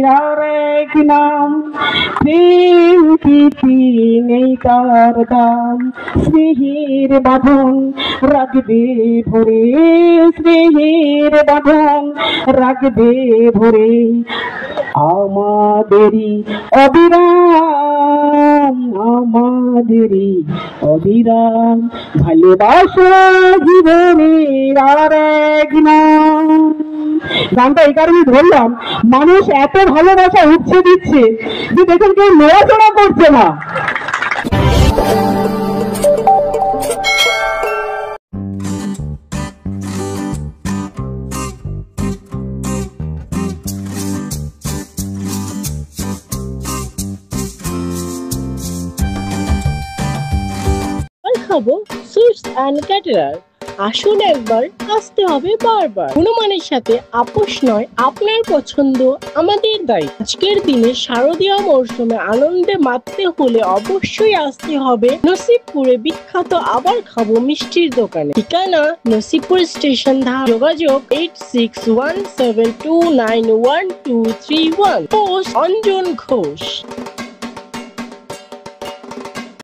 আর এক নাম প্রেম প্রীতি নেই তার দাম স্নেহের বাঁধন রাখবে ভরে স্নেহের বাঁধন রাখবে ভরে আমাদেরই অবিরাম আমাদেরই অবিরাম ভালোবাসা জীবনের আর এক নাম। গানটা এই কারণে ধরলাম, মানুষ এত ভালোবাসা উঠছে দিচ্ছে যে দেখুন কেউ নড়াচড়া করছে না। খাবো সুইটস অ্যান্ড ক্যাটারার। আসুন একবার, আসতে হবে বারবার। গুণমানের সাথে আপোষ নয়, আপনার পছন্দ আমাদের দায়িত্ব। আজকের দিনে শারদীয় মরশুমে আনন্দে মাততে হলে অবশ্যই আসতে হবে নসিবপুরে বিখ্যাত আবার খাবো মিষ্টির দোকানে। ঠিকানা নসিবপুর স্টেশন ধাম। যোগাযোগ 8617291231। পোস্ট অঞ্জন ঘোষ।